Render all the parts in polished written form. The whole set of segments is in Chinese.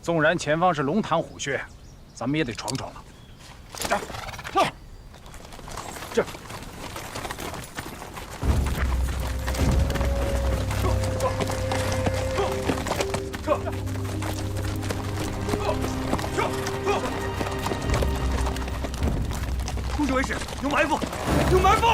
纵然前方是龙潭虎穴，咱们也得闯闯了。这。 控制为师，有埋伏，有埋伏！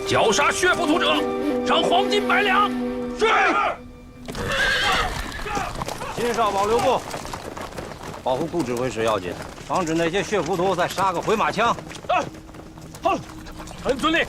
绞杀血浮屠者，赏黄金100两。是。金哨保留步，保护顾指挥使要紧，防止那些血浮屠再杀个回马枪。好，臣遵令。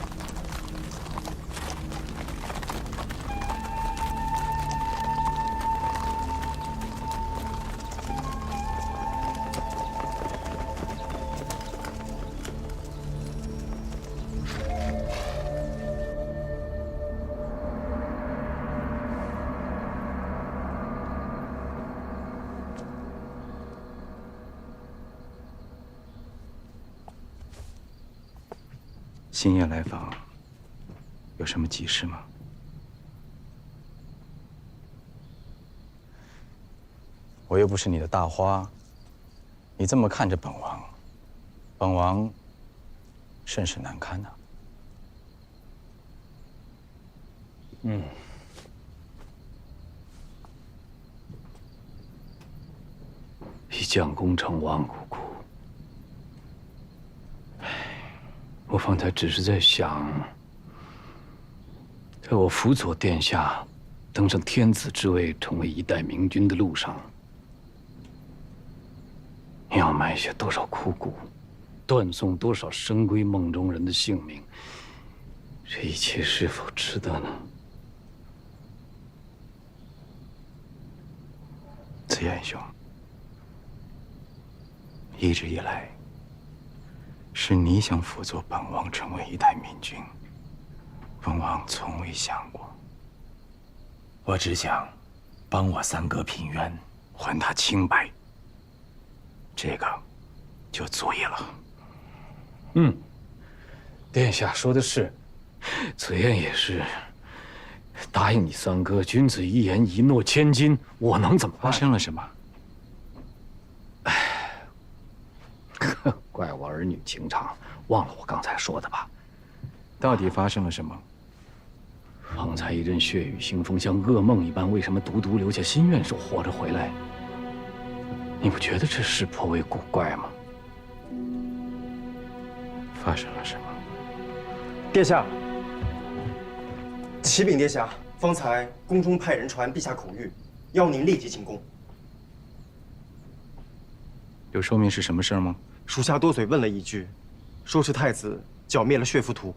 星夜来访，有什么急事吗？我又不是你的大花，你这么看着本王，本王甚是难堪呐。一将功成万骨枯。 我方才只是在想，在我辅佐殿下登上天子之位，成为一代明君的路上，要埋下多少枯骨，断送多少深闺梦中人的性命，这一切是否值得呢？紫燕兄，一直以来。 是你想辅佐本王成为一代明君，本王从未想过。我只想帮我三哥平冤，还他清白，这个就足以了。殿下说的是，紫燕也是。答应你三哥，君子一言，一诺千金，我能怎么办？发生了什么？ 怪我儿女情长，忘了我刚才说的吧？到底发生了什么？方才一阵血雨腥风，像噩梦一般，为什么独独留下心愿手活着回来？你不觉得这事颇为古怪吗？发生了什么？殿下，启禀殿下，方才宫中派人传陛下口谕，要您立即进宫。有说明是什么事儿吗？ 属下多嘴问了一句，说是太子剿灭了血浮屠。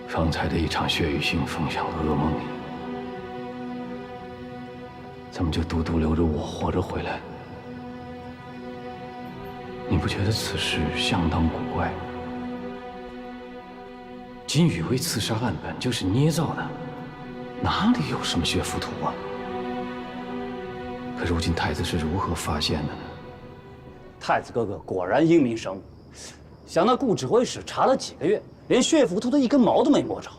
方才的一场血雨腥风像噩梦一样，怎么就独独留着我活着回来？你不觉得此事相当古怪？ 金宇为刺杀案本就是捏造的，哪里有什么血浮屠啊？可如今太子是如何发现的呢？太子哥哥果然英明神武，想那顾指挥使查了几个月，连血浮屠的一根毛都没摸着。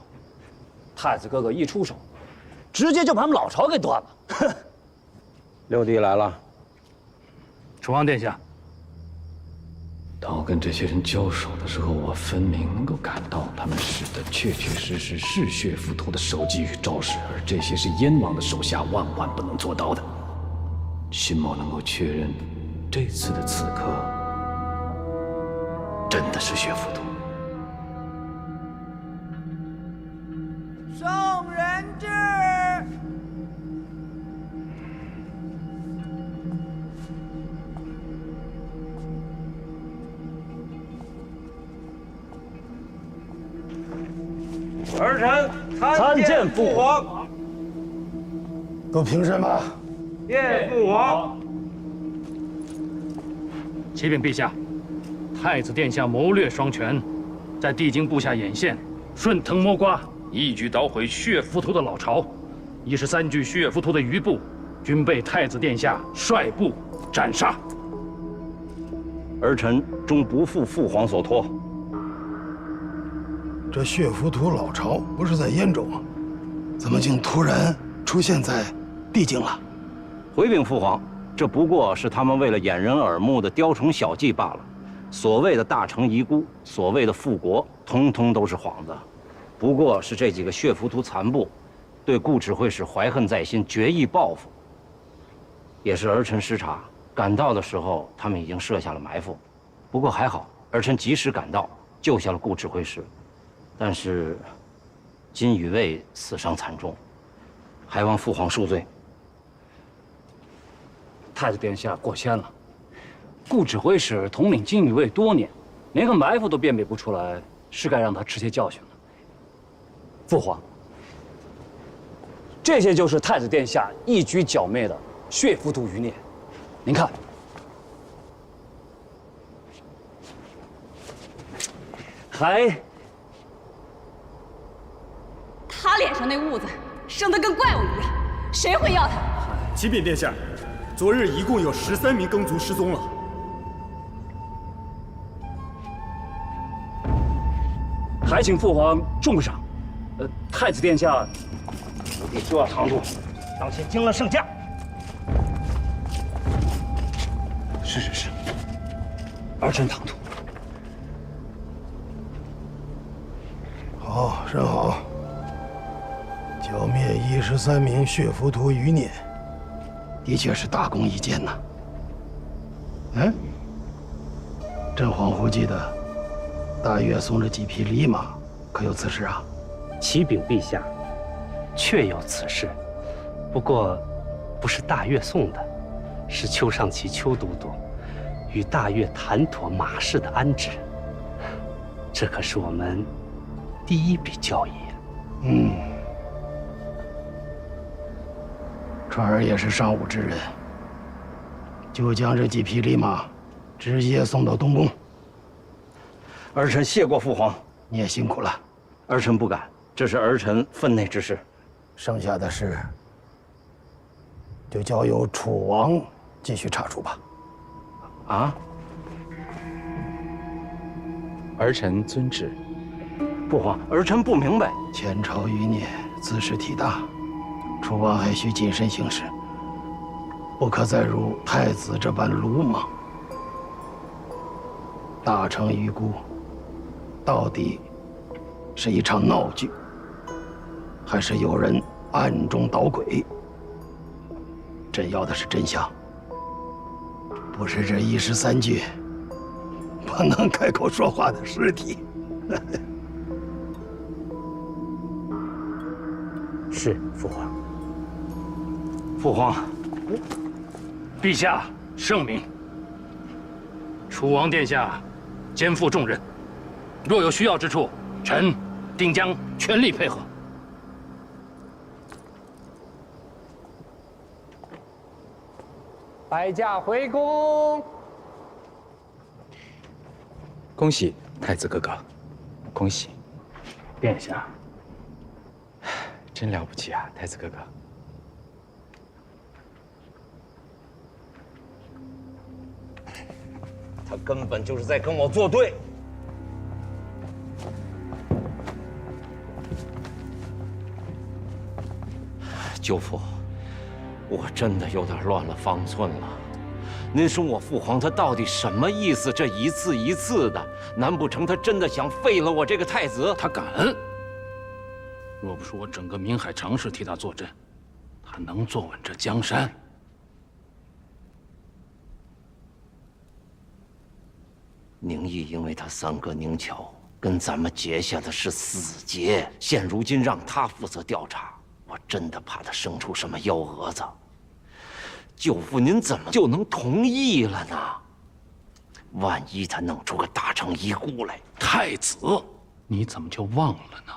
太子哥哥一出手，直接就把他们老巢给断了。哼！六弟来了。楚王殿下。 当我跟这些人交手的时候，我分明能够感到他们使的确确实实是血浮屠的手技与招式，而这些是燕王的手下万万不能做到的。辛某能够确认，这次的刺客真的是血浮屠。送人质。儿臣参见父皇。都凭什么？见父皇。启禀陛下，太子殿下谋略双全，在地京部下眼线，顺藤摸瓜，一举捣毁血浮屠的老巢。13具血浮屠的余部，均被太子殿下率部斩杀。儿臣终不负父皇所托。这血浮屠老巢不是在燕州吗？怎么竟突然出现在地京了？回禀父皇，这不过是他们为了掩人耳目的雕虫小技罢了。所谓的大成遗孤，所谓的复国，通通都是幌子。不过是这几个血浮屠残部，对顾指挥使怀恨在心，决意报复。也是儿臣失察，赶到的时候，他们已经设下了埋伏。不过还好，儿臣及时赶到，救下了顾指挥使。但是，金宇卫死伤惨重，还望父皇恕罪。太子殿下过谦了。顾指挥使统领金宇卫多年，连个埋伏都辨别不出来，是该让他吃些教训了。父皇，这些就是太子殿下一举剿灭的血浮屠余孽。您看，还他脸上那痦子生得跟怪物一样，谁会要他？启禀殿下，昨日一共有13名耕族失踪了。还请父皇重赏。太子殿下，府邸就要长住，当先惊了圣驾。是，儿臣唐突。好，甚好。剿灭13名血浮屠余孽，的确是大功一件呐。朕恍惚记得，大越送了几匹狸马，可有此事啊？启禀陛下，确有此事，不过不是大越送的，是邱尚奇邱都督与大越谈妥马氏的安置。这可是我们第一笔交易呀。川儿也是尚武之人，就将这几匹狸马直接送到东宫。儿臣谢过父皇，你也辛苦了。儿臣不敢，这是儿臣分内之事。剩下的事就交由楚王继续查处吧。啊？儿臣遵旨。父皇，儿臣不明白。前朝余孽兹事体大，楚王还需谨慎行事，不可再如太子这般鲁莽。大成遗孤，到底是一场闹剧，还是有人暗中捣鬼？朕要的是真相，不是这13具不能开口说话的尸体。是父皇。父皇，陛下圣明。楚王殿下肩负重任，若有需要之处，臣定将全力配合。摆驾回宫。恭喜太子哥哥，恭喜！殿下，真了不起啊，太子哥哥。他根本就是在跟我作对。舅父，我真的有点乱了方寸了。您说我父皇他到底什么意思？这一次一次的，难不成他真的想废了我这个太子？他敢！若不是我整个闽海常侍替他坐镇，他能坐稳这江山？宁毅因为他三哥宁巧跟咱们结下的是死结，现如今让他负责调查，我真的怕他生出什么幺蛾子。舅父，您怎么就能同意了呢？万一他弄出个大成遗孤来，太子，你怎么就忘了呢？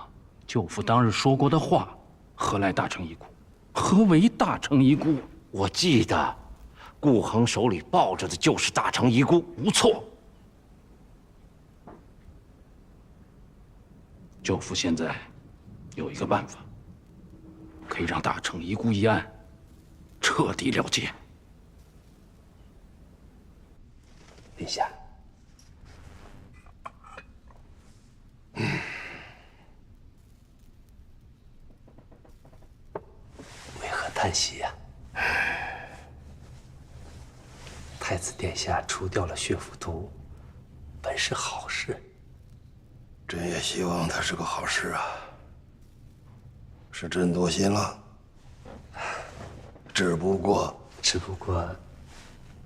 舅父当日说过的话，何来大成遗孤？何为大成遗孤？我记得，顾恒手里抱着的就是大成遗孤，无错。舅父现在有一个办法，可以让大成遗孤一案彻底了结。陛下，为何叹息呀？太子殿下除掉了血浮屠，本是好事。朕也希望它是个好事啊。是朕多心了，只不过，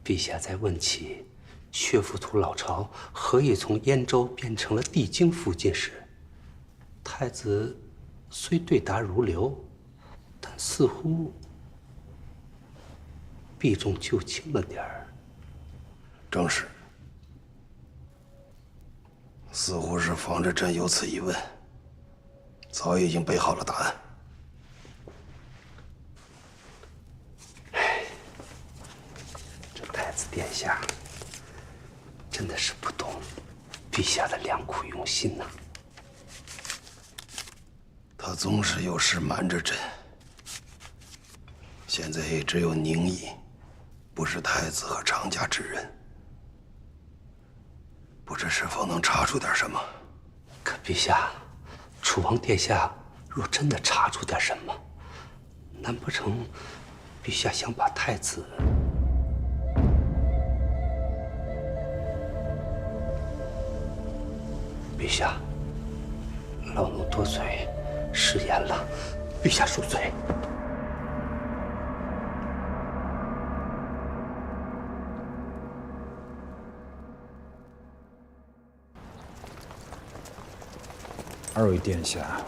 陛下在问起血浮屠老巢何以从燕州变成了地京附近时，太子虽对答如流，但似乎避重就轻了点儿。正是，似乎是防着朕有此疑问，早已经备好了答案。这太子殿下真的是不懂陛下的良苦用心呐。他总是有事瞒着朕，现在也只有宁毅，不是太子和常家之人。不知是否能查出点什么？可陛下，楚王殿下若真的查出点什么，难不成陛下想把太子……陛下，老奴多嘴，失言了，陛下恕罪。二位殿下，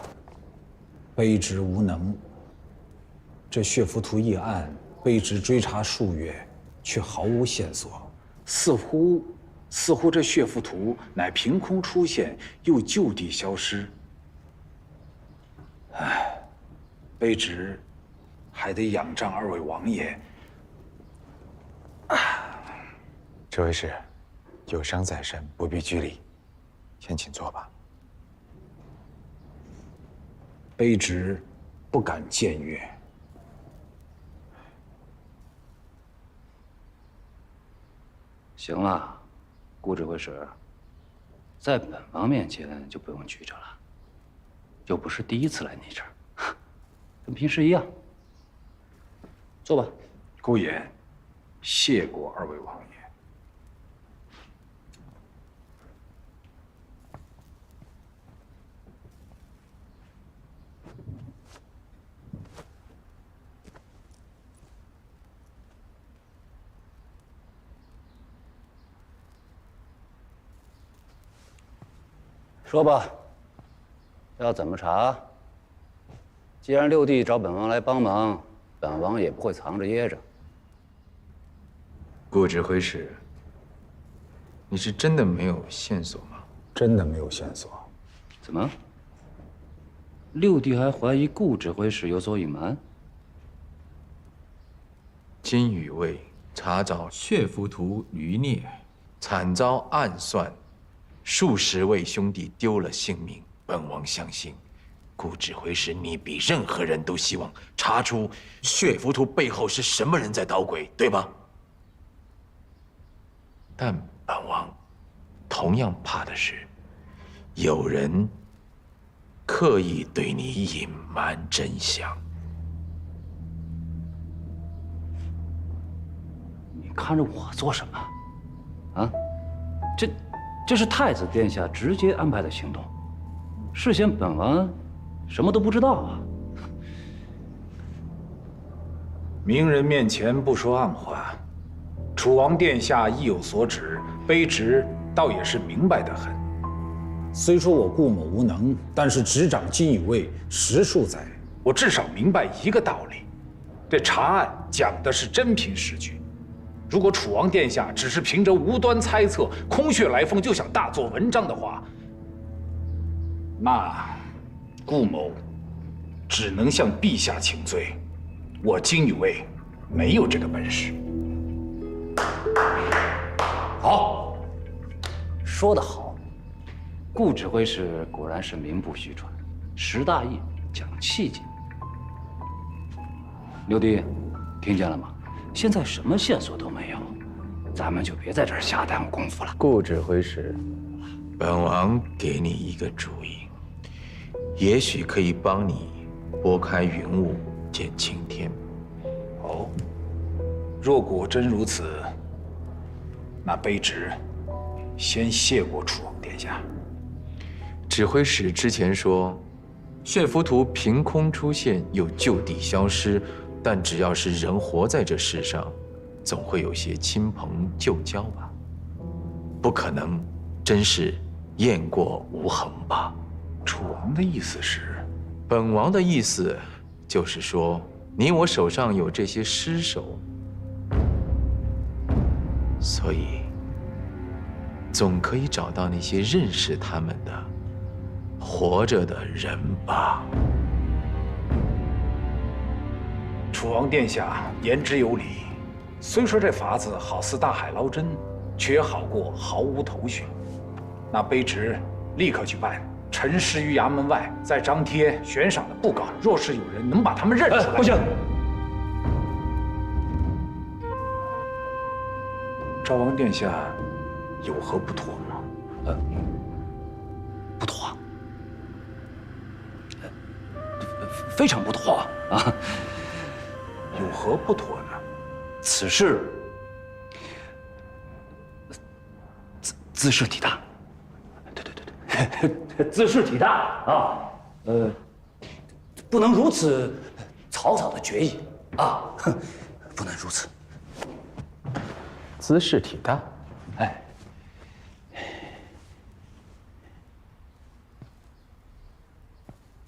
卑职无能。这血浮屠一案，卑职追查数月，却毫无线索。似乎这血浮屠乃凭空出现，又就地消失。唉，卑职还得仰仗二位王爷。这位是有伤在身，不必拘礼，先请坐吧。卑职不敢僭越。行了，顾指挥使，在本王面前就不用拘着了，又不是第一次来你这儿，跟平时一样。坐吧。孤言谢过二位王爷。说吧，要怎么查？既然六弟找本王来帮忙，本王也不会藏着掖着。顾指挥使，你是真的没有线索吗？真的没有线索。怎么？六弟还怀疑顾指挥使有所隐瞒？金宇卫查找血浮屠余孽，惨遭暗算。数十位兄弟丢了性命，本王相信，顾指挥使你比任何人都希望查出血浮屠背后是什么人在捣鬼，对吧？但本王同样怕的是，有人刻意对你隐瞒真相。你看着我做什么？啊？这是太子殿下直接安排的行动，事先本王什么都不知道啊。明人面前不说暗话，楚王殿下意有所指，卑职倒也是明白得很。虽说我顾某无能，但是执掌金宇卫10数载，我至少明白一个道理：这查案讲的是真凭实据。如果楚王殿下只是凭着无端猜测、空穴来风就想大做文章的话，那顾某只能向陛下请罪，我金宇卫没有这个本事。好，说得好，顾指挥使果然是名不虚传，识大义，讲气节。刘迪，听见了吗？现在什么线索都没有，咱们就别在这儿瞎耽误功夫了。顾指挥使，本王给你一个主意，也许可以帮你拨开云雾见青天。哦，若果真如此，那卑职先谢过楚王殿下。指挥使之前说，血浮屠凭空出现又就地消失，但只要是人活在这世上，总会有些亲朋旧交吧？不可能真是雁过无痕吧？楚王的意思是？本王的意思就是说，你我手上有这些尸首，所以总可以找到那些认识他们的活着的人吧？楚王殿下言之有理，虽说这法子好似大海捞针，却也好过毫无头绪。那卑职立刻去办，陈尸于衙门外，再张贴悬赏的布告。若是有人能把他们认出来，不行。赵王殿下有何不妥吗？不妥，非常不妥啊！有何不妥呢？此事兹事体大，对，兹事体大啊！不能如此草草的决议啊，不能如此。兹事体大，哎，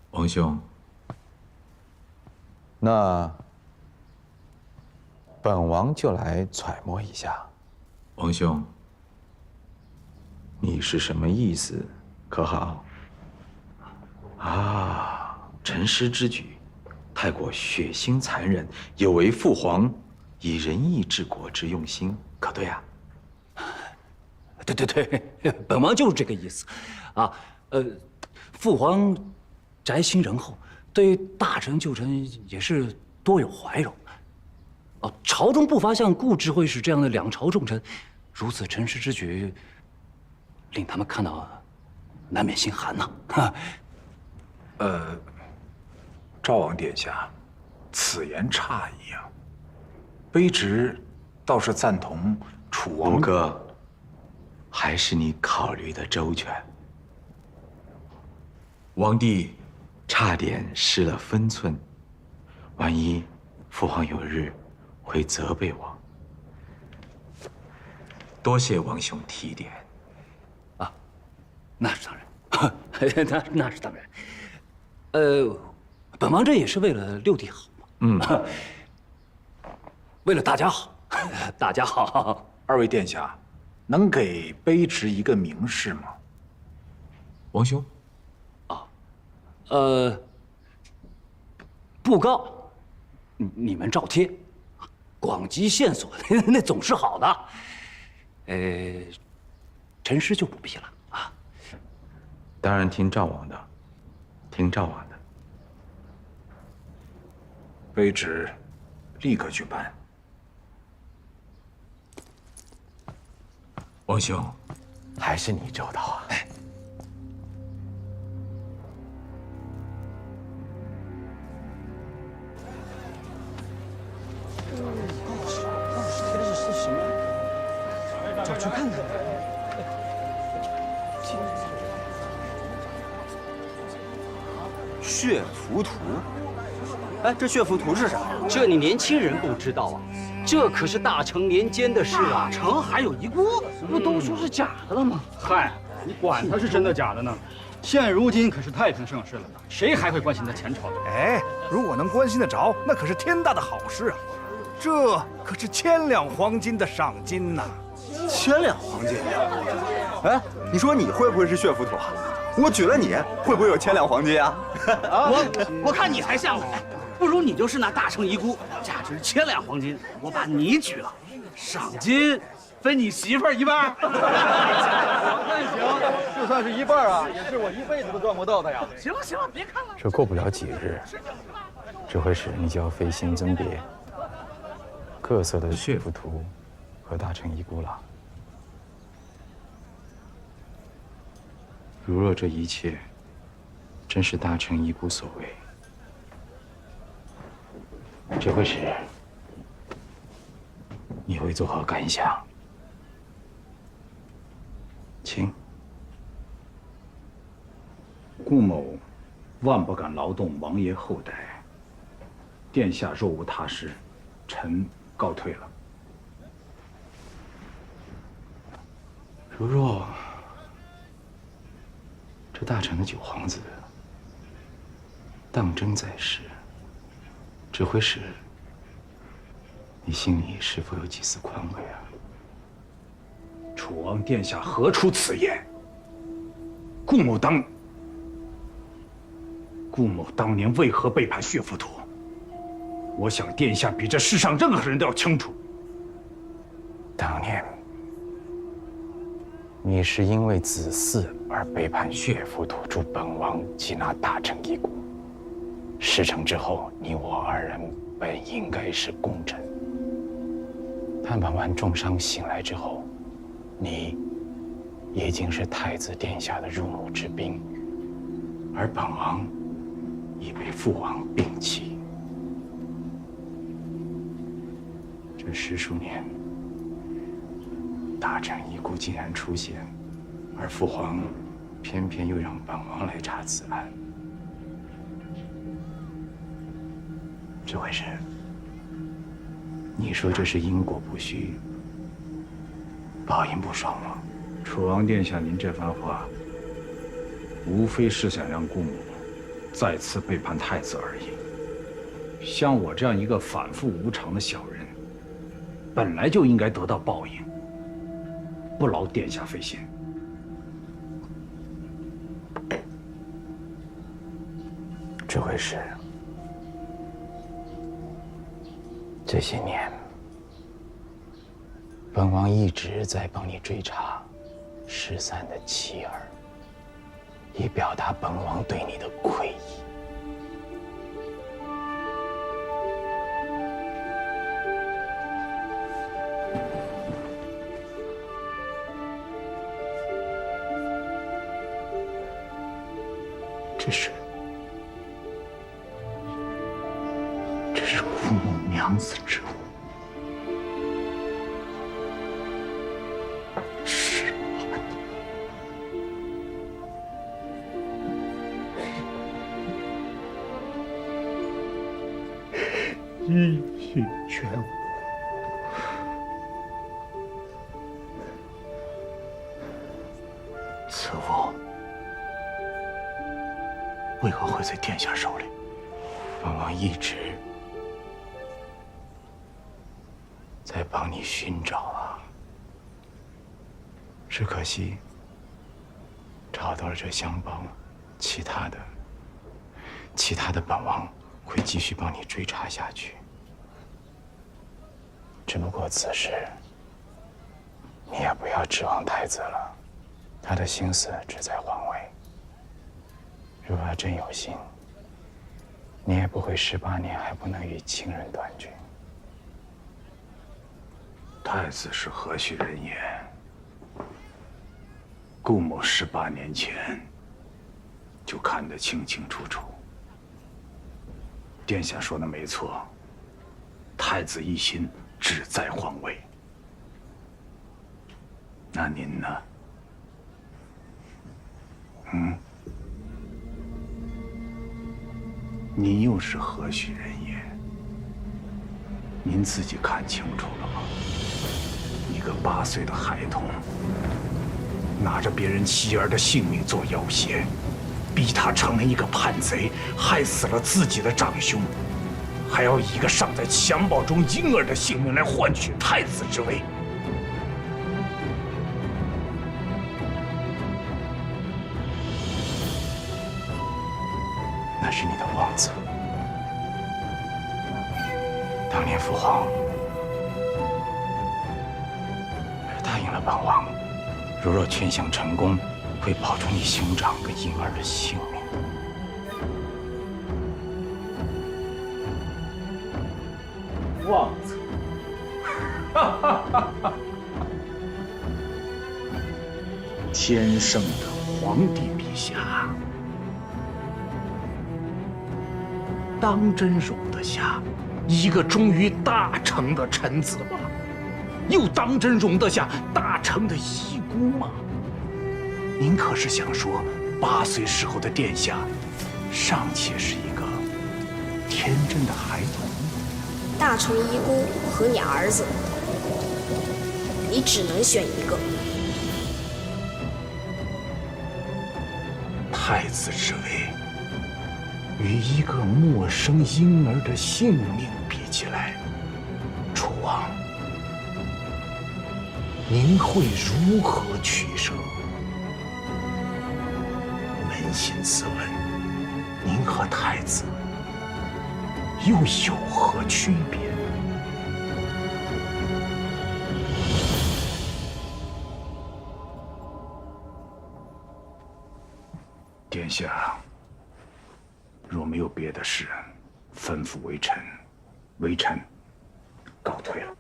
王兄，那本王就来揣摩一下。王兄，你是什么意思？可好？啊，陈尸之举太过血腥残忍，有违父皇以仁义治国之用心，可对啊？对，本王就是这个意思，啊，父皇宅心仁厚，对大臣旧臣也是多有怀柔。哦，朝中不乏像顾指挥使这样的两朝重臣，如此陈尸之举，令他们看到难免心寒呐。赵王殿下，此言差矣啊。卑职倒是赞同楚王。吴哥，还是你考虑的周全。王帝差点失了分寸，万一父皇有日会责备我。多谢王兄提点。啊，那是当然，那是当然。本王这也是为了六弟好嘛。为了大家好，大家好。二位殿下，能给卑职一个明示吗？王兄，布告，你们照贴，广集线索，那总是好的。陈尸就不必了啊。当然听赵王的，听赵王的。卑职立刻去办。王兄，还是你周到啊！贴的是什么？找去看看。血浮屠？哎，这血浮屠是啥？这你年轻人不知道啊，这可是大成年间的事啊！大成还有一锅子，不都说是假的了吗？嗨，你管它是真的假的呢？现如今可是太平盛世了，谁还会关心他前朝的？哎，如果能关心得着，那可是天大的好事啊！这可是1000两黄金的赏金呐！1000两黄金？哎，你说你会不会是血浮屠啊？我娶了你，会不会有千两黄金啊？我看你才像呢，不如你就是那大成遗孤，价值1000两黄金，我把你娶了，赏金分你媳妇儿一半。那行，就算是一半啊，也是我一辈子都赚不到的呀。行了行了，别看了。这过不了几日，指挥使你就要飞行甄别各色的血浮屠和大成遗孤了。如若这一切真是大成遗孤所为，指挥使，你会作何感想？请。顾某万不敢劳动王爷后代。殿下若无他事，臣告退了。如若这大成的九皇子当真在世，指挥使，你心里是否有几丝宽慰啊？楚王殿下何出此言？顾某当年为何背叛血浮屠？我想殿下比这世上任何人都要清楚。当年你是因为子嗣而背叛血浮屠，助本王缉拿大成遗孤。事成之后，你我二人本应该是功臣。但本王重伤醒来之后，你已经是太子殿下的入幕之宾，而本王已被父王摒弃。这10数年，大成遗孤竟然出现，而父皇偏偏又让本王来查此案。指挥使，你说这是因果不虚，报应不爽吗？楚王殿下，您这番话，无非是想让顾某再次背叛太子而已。像我这样一个反复无常的小人，本来就应该得到报应，不劳殿下费心。指挥使，这些年，本王一直在帮你追查失散的妻儿，以表达本王对你的愧意。这是顾某娘子之物。是一心全无。此物为何会在殿下手里？本王一直在帮你寻找啊，只可惜找到了这香包，其他的本王会继续帮你追查下去。只不过此事你也不要指望太子了，他的心思只在皇位。如果他真有心，你也不会18年还不能与亲人团聚。太子是何许人也？顾某18年前就看得清清楚楚。殿下说的没错，太子一心只在皇位。那您呢？您又是何许人也？您自己看清楚了吗？一个8岁的孩童，拿着别人妻儿的性命做要挟，逼他成了一个叛贼，害死了自己的长兄，还要以一个尚在襁褓中婴儿的性命来换取太子之位。那是你的妄测。当年父皇答应了本王，若劝降成功，会保住你兄长跟婴儿的性命。妄测！天圣的皇帝陛下，当真容得下一个忠于大成的臣子吗？又当真容得下大成的遗孤吗？您可是想说，8岁时候的殿下，尚且是一个天真的孩童？大成遗孤和你儿子，你只能选一个。太子之位，与一个陌生婴儿的性命比起来，楚王，您会如何取舍？扪心自问，您和太子又有何区别？殿下，若没有别的事，吩咐微臣，微臣告退了。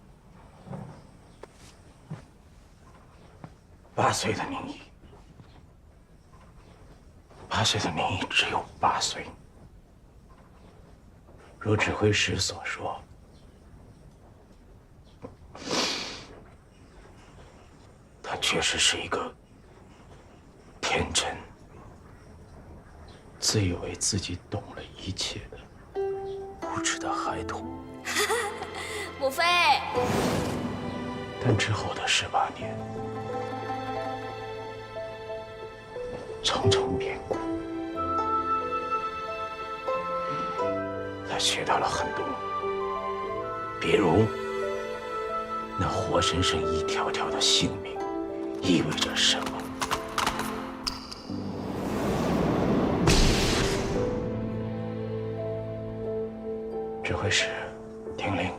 8岁的宁毅，8岁的宁毅只有8岁。如指挥使所说，他确实是一个天真、自以为自己懂了一切的无知的孩童。母妃。但之后的18年，重重变故，他学到了很多，比如那活生生一条条的性命意味着什么。指挥使，听令。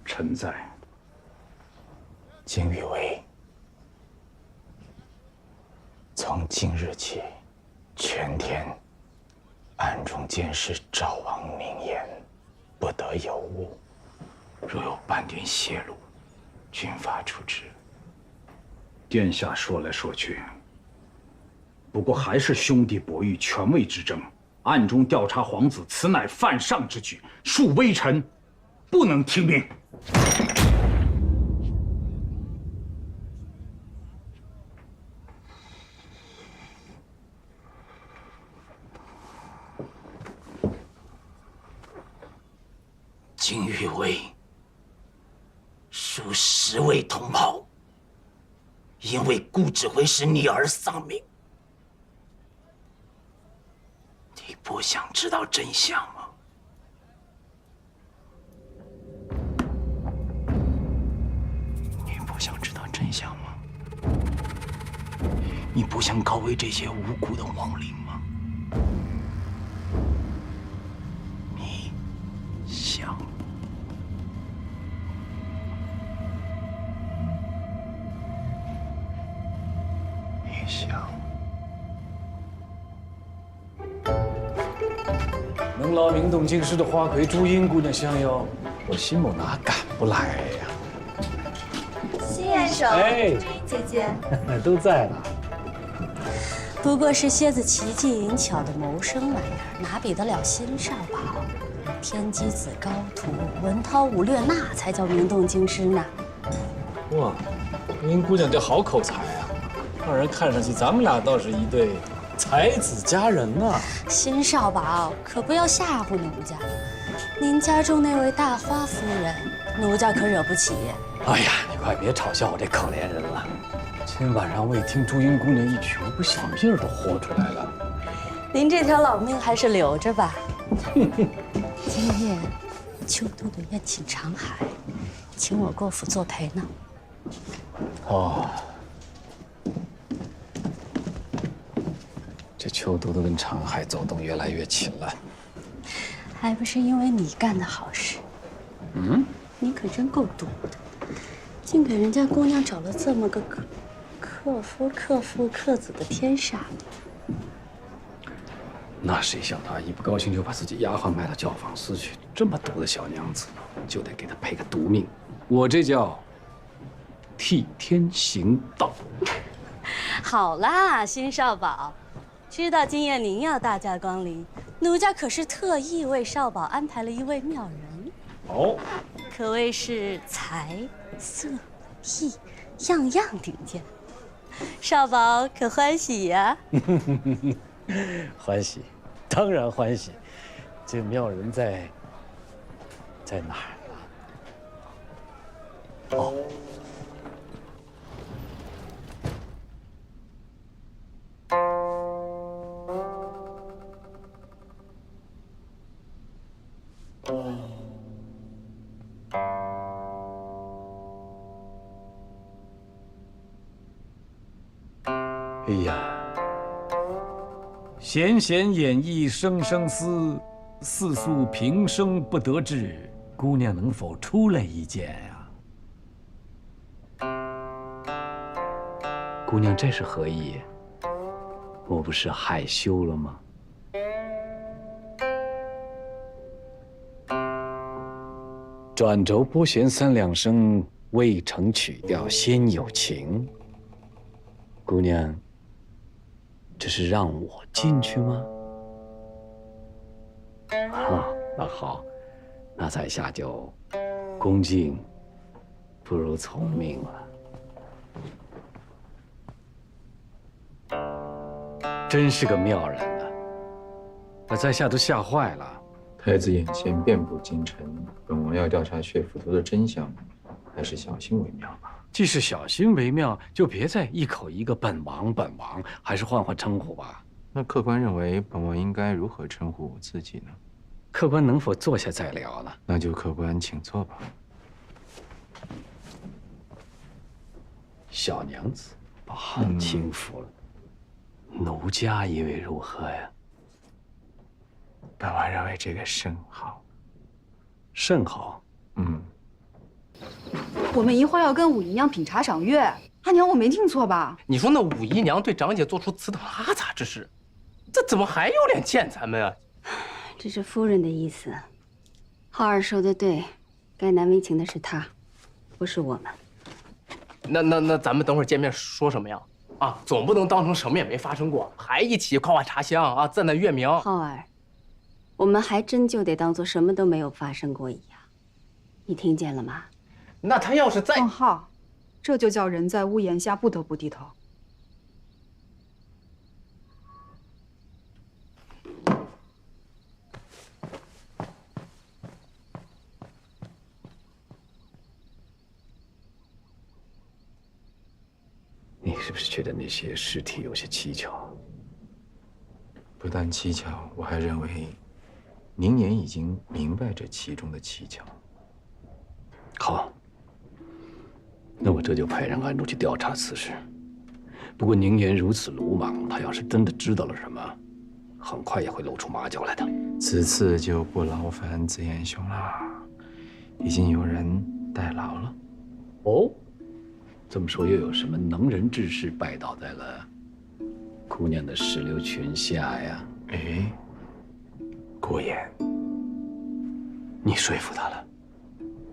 臣在。金宇威，从今日起，全天暗中监视赵王明言，不得有误。若有半点泄露，军法处置。殿下说来说去，不过还是兄弟博弈权位之争，暗中调查皇子，此乃犯上之举，恕微臣不能听命。金宇威数10位同袍因为顾指挥使你而丧命，你不想知道真相吗？你不想知道真相吗？你不想告慰这些无辜的亡灵吗？你想？你想？能劳明洞京师的花魁朱茵姑娘相邀，我辛某哪敢不来呀？辛元首，哎，朱茵姐姐都在呢。不过是些子奇技淫巧的谋生玩意儿，哪比得了辛少保？天机子高徒，文韬武略，那才叫名动京师呢。哇，朱茵姑娘这好口才啊，让人看上去咱们俩倒是一对才子佳人啊。辛少保可不要吓唬奴家，您家中那位大花夫人，奴家可惹不起。哎呀，你快别嘲笑我这可怜人了。今晚上为听朱茵姑娘一曲，我不小命都豁出来了。您这条老命还是留着吧。今夜秋都的宴请长海，请我过府作陪呢。哦，这邱都督跟长海走动越来越勤了，还不是因为你干的好事。嗯，你可真够毒的，竟给人家姑娘找了这么个克夫克子的天煞。那谁想他一不高兴就把自己丫鬟卖到教坊司去，这么毒的小娘子，就得给她配个毒命。我这叫替天行道。好啦，新少保，知道今夜您要大驾光临，奴家可是特意为少保安排了一位妙人。哦，可谓是才色艺样样顶尖，少保可欢喜呀？欢喜，当然欢喜。这妙人在哪儿呢？哦，哎呀，弦弦掩抑声声思，似诉平生不得志。姑娘能否出来一见呀？姑娘这是何意？我不是害羞了吗？转轴拨弦三两声，未成曲调先有情。姑娘，这是让我进去吗？啊，那好，那在下就恭敬不如从命了。真是个妙人啊！那在下都吓坏了。太子眼前遍布京城，本王要调查血府图的真相，还是小心为妙吧。既是小心为妙，就别再一口一个本王，还是换换称呼吧。那客官认为本王应该如何称呼我自己呢？客官能否坐下再聊呢？那就客官请坐吧。小娘子把汉轻服了，奴家以为如何呀？本王认为这个甚好，甚好。嗯。我们一会儿要跟武姨娘品茶赏月，阿娘，我没听错吧？你说那武姨娘对长姐做出此等阿杂之事，这怎么还有脸见咱们啊？这是夫人的意思。浩儿说的对，该难为情的是他，不是我们。那咱们等会儿见面说什么呀？啊，总不能当成什么也没发生过，还一起夸夸茶香啊，赞赞月明。浩儿，我们还真就得当做什么都没有发生过一样。你听见了吗？那他要是再……孟浩，这就叫人在屋檐下不得不低头。你是不是觉得那些尸体有些蹊跷？不但蹊跷，我还认为宁年已经明白这其中的蹊跷。好，那我这就派人暗中去调查此事。不过宁言如此鲁莽，他要是真的知道了什么，很快也会露出马脚来的。此次就不劳烦紫燕兄了，已经有人代劳了。哦，这么说又有什么能人志士拜倒在了姑娘的石榴裙下呀？哎，顾言，你说服他了？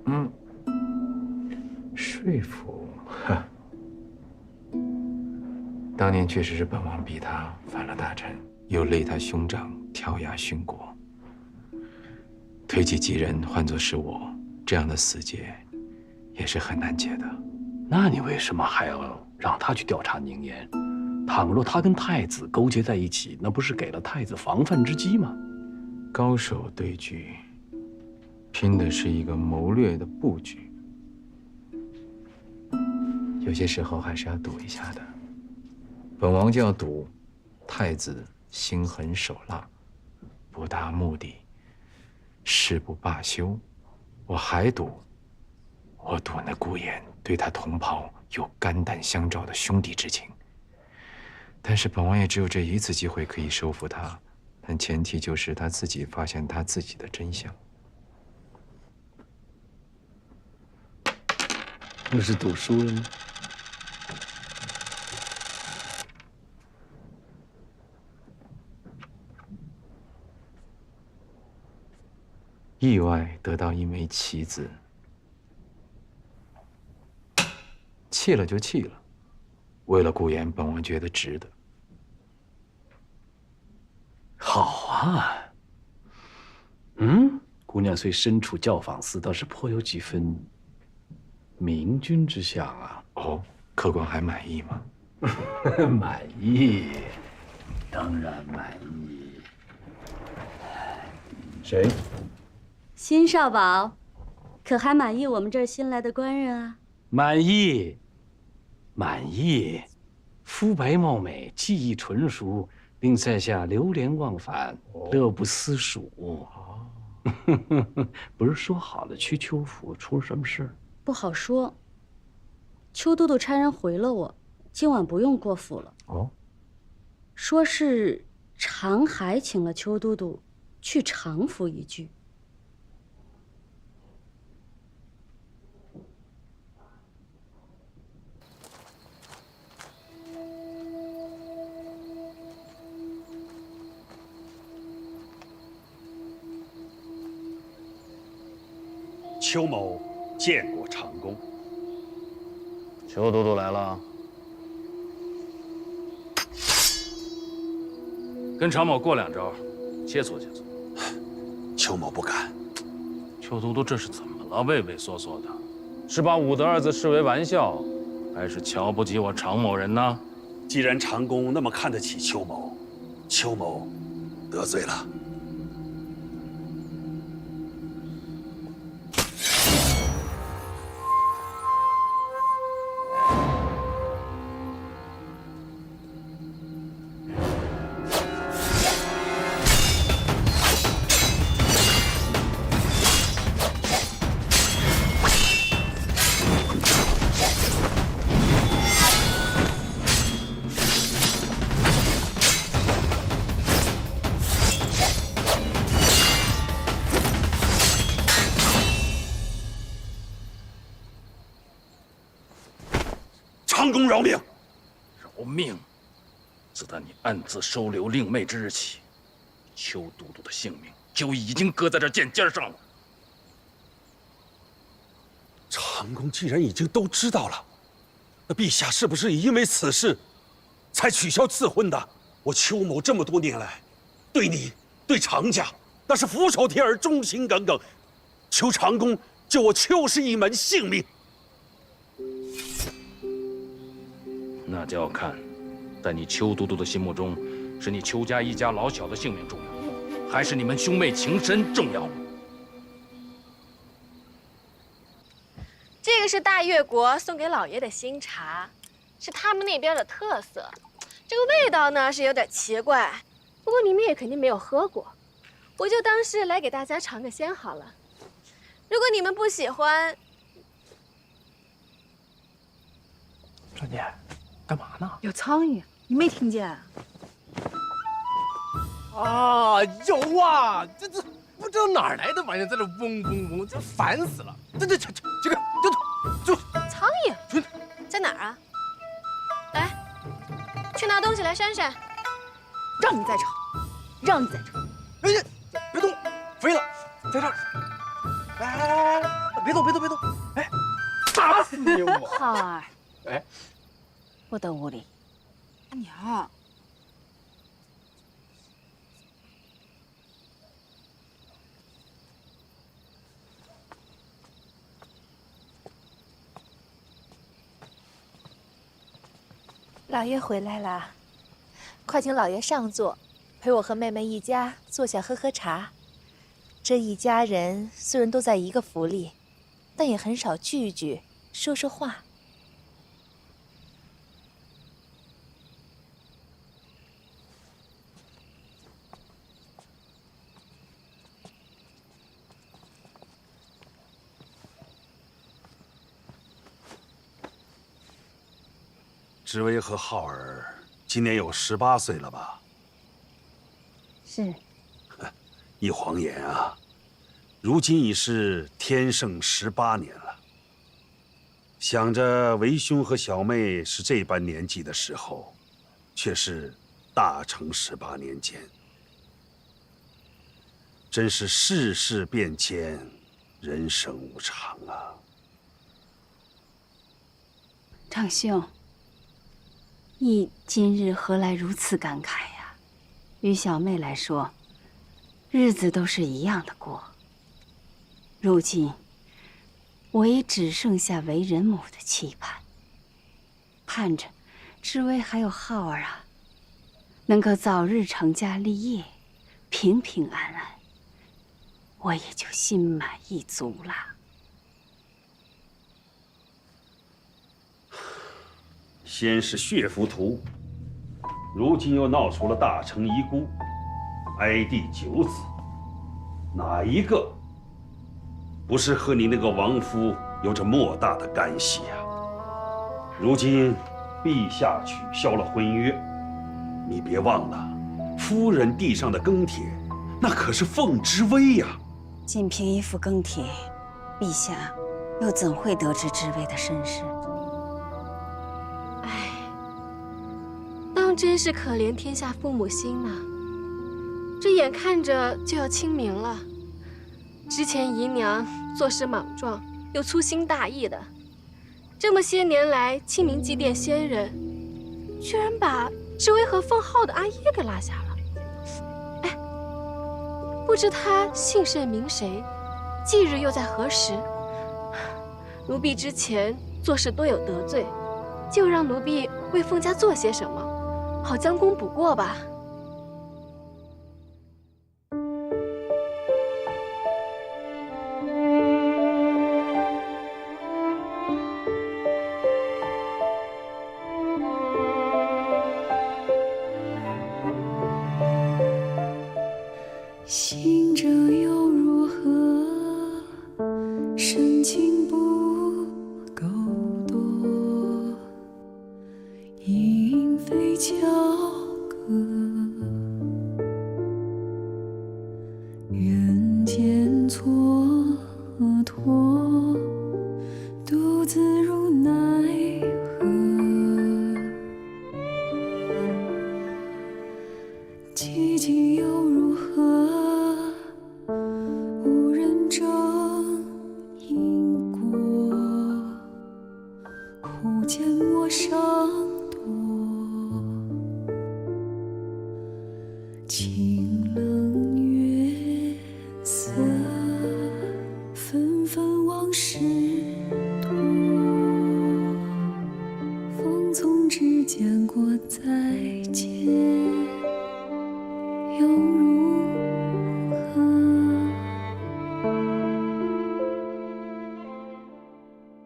嗯。说服，哈，当年确实是本王逼他反了大臣，又累他兄长跳崖殉国。推己及人，换作是我，这样的死结也是很难解的。那你为什么还要让他去调查宁言？倘若他跟太子勾结在一起，那不是给了太子防范之机吗？高手对局，拼的是一个谋略的布局。有些时候还是要赌一下的。本王就要赌，太子心狠手辣，不达目的誓不罢休。我还赌，我赌那顾衍对他同袍有肝胆相照的兄弟之情。但是本王也只有这一次机会可以收服他，但前提就是他自己发现他自己的真相。那是赌输了吗？意外得到一枚棋子，弃了就弃了，为了顾衍，本王觉得值得。好啊，姑娘虽身处教坊司，倒是颇有几分明君之相啊。哦，客官还满意吗？满意，当然满意。谁？新少保，可还满意我们这儿新来的官人啊？满意，满意。肤白貌美，技艺纯熟，令在下流连忘返，乐不思蜀。不是说好了去邱府，出了什么事？不好说。邱都督差人回了我，今晚不用过府了。哦，说是常海请了邱都督去常府一聚。邱某见过长公。邱都督来了，跟常某过两招，切磋切磋。邱某不敢。邱都督这是怎么了？畏畏缩缩的，是把武德二字视为玩笑，还是瞧不起我常某人呢？既然长公那么看得起邱某，邱某得罪了。长公饶命！饶命！自打你暗自收留令妹之日起，邱都督的性命就已经搁在这剑尖上了。长公既然已经都知道了，那陛下是不是也因为此事才取消赐婚的？我邱某这么多年来，对你、对常家，那是俯首帖耳、忠心耿耿。求长公救我邱氏一门性命。那就要看，在你邱都督的心目中，是你邱家一家老小的性命重要，还是你们兄妹情深重要？这个是大越国送给老爷的新茶，是他们那边的特色。这个味道呢是有点奇怪，不过你们也肯定没有喝过，我就当是来给大家尝个鲜好了。如果你们不喜欢，少姐，干嘛呢？有苍蝇，你没听见？啊，有啊，这不知道哪儿来的玩意儿在这嗡嗡嗡，这烦死了！这个就苍蝇在哪儿啊？来，去拿东西来扇扇。让你再吵，让你再吵。哎呀，别动，飞了，在这儿。来，别动，别动，别动！哎，打死你我！嗨，哎，我等屋里。阿娘。老爷回来了，快请老爷上座，陪我和妹妹一家坐下喝喝茶。这一家人虽然都在一个府里，但也很少聚聚，说说话。知微和浩儿今年有18岁了吧？是。一晃眼啊，如今已是天盛18年了。想着为兄和小妹是这般年纪的时候，却是大成18年间。真是世事变迁，人生无常啊！长兄，你今日何来如此感慨呀？于小妹来说，日子都是一样的过。如今，我也只剩下为人母的期盼，盼着知微还有浩儿啊，能够早日成家立业，平平安安，我也就心满意足了。先是血浮屠，如今又闹出了大成遗孤，哀帝9子，哪一个不是和你那个亡夫有着莫大的干系呀？如今陛下取消了婚约，你别忘了，夫人地上的庚帖，那可是凤知微呀。仅凭一副庚帖，陛下又怎会得知知微的身世？当真是可怜天下父母心呐！这眼看着就要清明了，之前姨娘做事莽撞又粗心大意的，这么些年来清明祭奠先人，居然把知微和奉浩的阿耶给落下了。哎，不知他姓甚名谁，忌日又在何时？奴婢之前做事多有得罪，就让奴婢为凤家做些什么，好将功补过吧。行者又如何？深情不够多，莺飞翘歌，人间蹉跎，独自入奈何。寂寂又如何？无人证因果，忽见陌上多。清冷月色，纷纷往事多。风从指尖过再见，永